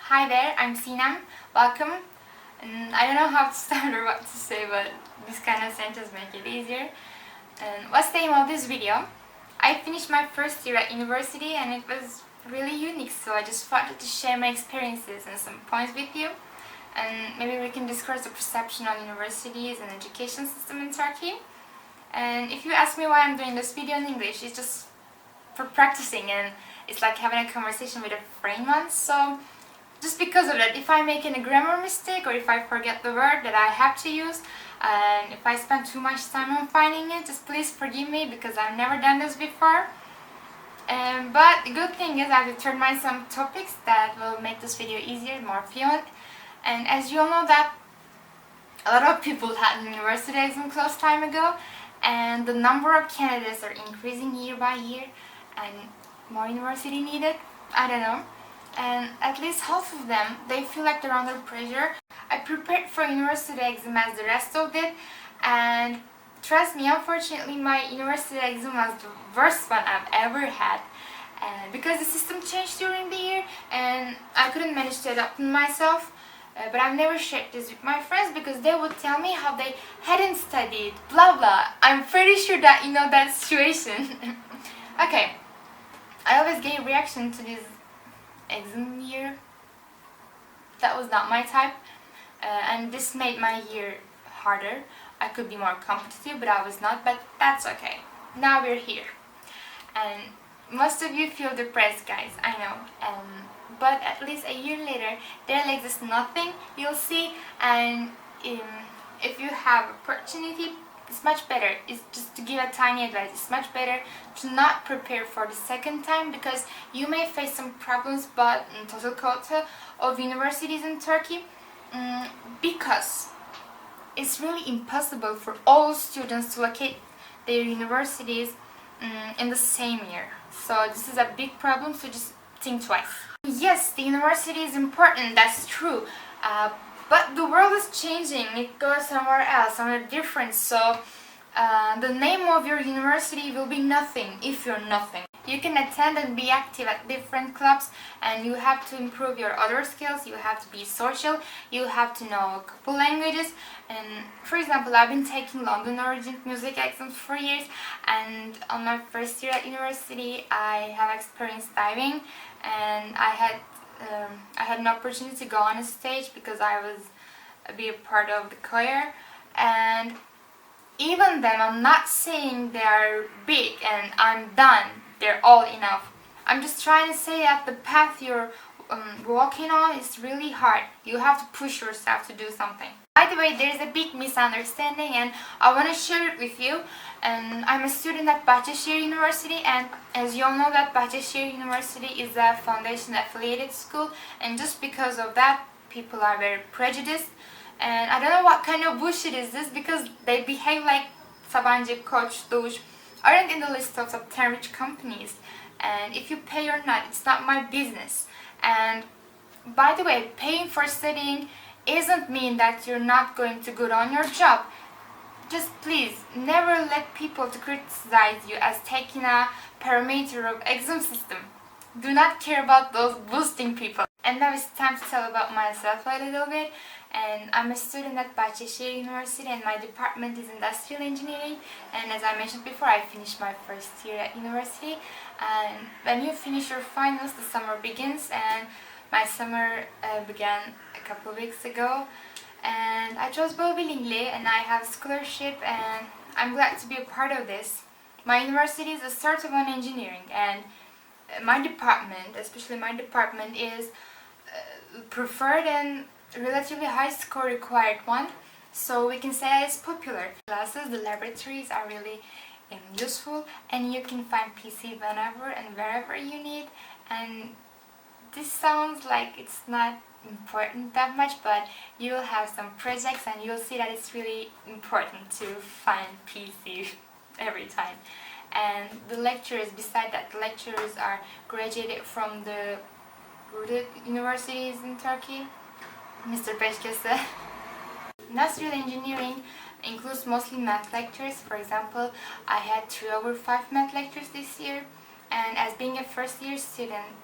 Hi there, I'm Sinem. Welcome. And I don't know how to start or what to say, but this kind of sentences make it easier. And what's the aim of this video? I finished my first year at university and it was really unique, so I just wanted to share my experiences and some points with you. And maybe we can discuss the perception of universities and education system in Turkey. And if you ask me why I'm doing this video in English, it's just for practicing, and it's like having a conversation with a friend once. So just because of that, if I make any grammar mistake or if I forget the word that I have to use, and if I spend too much time on finding it, just please forgive me because I've never done this before. But the good thing is I've determined some topics that will make this video easier, more fluent. And as you all know that a lot of people had university exam close time ago, and the number of candidates are increasing year by year, and more university needed. I don't know. And at least half of them, they feel like they're under pressure. I prepared for university exam as the rest of it, and trust me, unfortunately my university exam was the worst one I've ever had, because the system changed during the year and I couldn't manage to adapt myself. But I've never shared this with my friends because they would tell me how they hadn't studied, blah blah. I'm pretty sure that you know that situation. Okay, I always gave reaction to this exam year. That was not my type, and this made my year harder. I could be more competitive, but I was not, but that's okay. Now we're here. And most of you feel depressed, guys, I know. But at least a year later, there exists nothing you'll see, and if you have opportunity, it's much better. It's just to give a tiny advice. It's much better to not prepare for the second time because you may face some problems, but in total quota of universities in Turkey, because it's really impossible for all students to locate their universities in the same year. So this is a big problem, so just think twice. Yes, the university is important, that's true. But the world is changing, it goes somewhere else, somewhere different, so the name of your university will be nothing if you're nothing. You can attend and be active at different clubs, and you have to improve your other skills, you have to be social, you have to know a couple languages. And for example, I've been taking London Origin music exams for years, and on my first year at university I have experienced diving, and I had an opportunity to go on a stage because I was be a part of the choir. And even then, I'm not saying they are big and I'm done, they're all enough. I'm just trying to say that the path you're walking on is really hard. You have to push yourself to do something. By the way, there's a big misunderstanding and I want to share it with you. And I'm a student at Bahçeşehir University, and as you all know that Bahçeşehir University is a foundation affiliated school, and just because of that people are very prejudiced. And I don't know what kind of bullshit is this because they behave like Sabancı, Koç, Doğuş aren't in the list of top 10 rich companies, and if you pay or not, it's not my business. And by the way, paying for studying isn't mean that you're not going to good on your job. Just please never let people to criticize you as taking a parameter of exam system. Do not care about those boosting people. And now it's time to tell about myself a little bit. And I'm a student at Bahçeşehir University, and my department is industrial engineering. And as I mentioned before, I finished my first year at university. And when you finish your finals, the summer begins, and my summer began a couple of weeks ago. And I chose Boğ Bilimli, and I have scholarship, and I'm glad to be a part of this. My university is a sort of on engineering, and my department, especially my department, is preferred and relatively high score required one, so we can say it's popular. Classes, the laboratories are really useful, and you can find PC whenever and wherever you need. And this sounds like it's not important that much, but you'll have some projects and you'll see that it's really important to find PC every time. And the lecturers, beside that, the lecturers are graduated from the rooted universities in Turkey. Mr. Peşkese. Industrial engineering includes mostly math lectures. For example, I had 3/5 math lectures this year, and as being a first year student,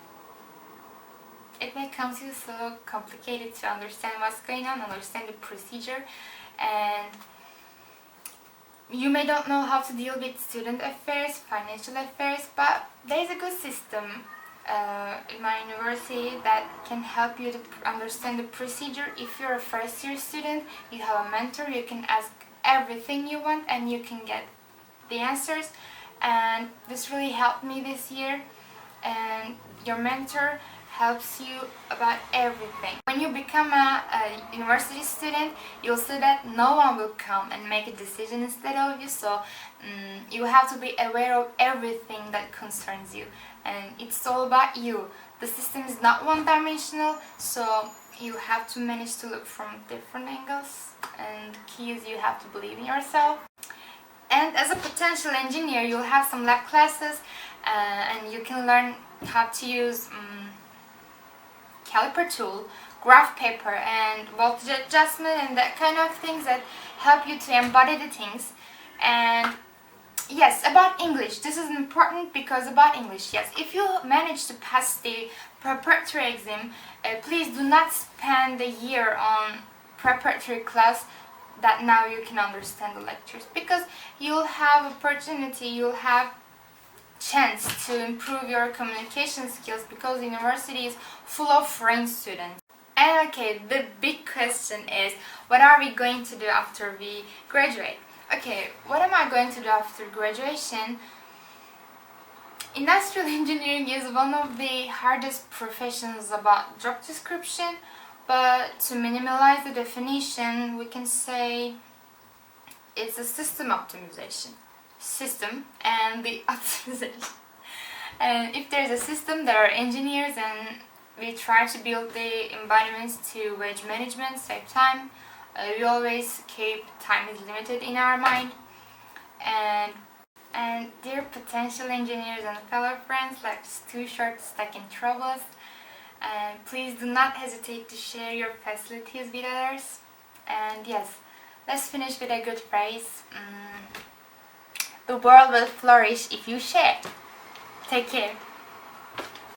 it may come to you so complicated to understand what's going on, understand the procedure, and you may don't know how to deal with student affairs, financial affairs, but there is a good system in my university that can help you to understand the procedure. If you're a first year student, you have a mentor, you can ask everything you want and you can get the answers, and this really helped me this year. And your mentor helps you about everything. When you become a university student, you'll see that no one will come and make a decision instead of you, so you have to be aware of everything that concerns you, and it's all about you. The system is not one-dimensional, so you have to manage to look from different angles, and the key is you have to believe in yourself. And as a potential engineer, you'll have some lab classes, and you can learn how to use caliper tool, graph paper, and voltage adjustment, and that kind of things that help you to embody the things. And yes, about English, this is important because about English, yes, if you manage to pass the preparatory exam, please do not spend a year on preparatory class that now you can understand the lectures, because you'll have opportunity, you'll have chance to improve your communication skills, because the university is full of foreign students. And okay, the big question is, what are we going to do after we graduate? Okay, what am I going to do after graduation? Industrial engineering is one of the hardest professions about job description, but to minimize the definition, we can say it's a system optimization. System and the optimization. And if there's a system, there are engineers, and we try to build the embodiments to wage management, save time. We always keep time is limited in our mind. And dear potential engineers and fellow friends like Too Short Stuck in Troubles, please do not hesitate to share your facilities with others. And yes, let's finish with a good phrase. The world will flourish if you share. Take care.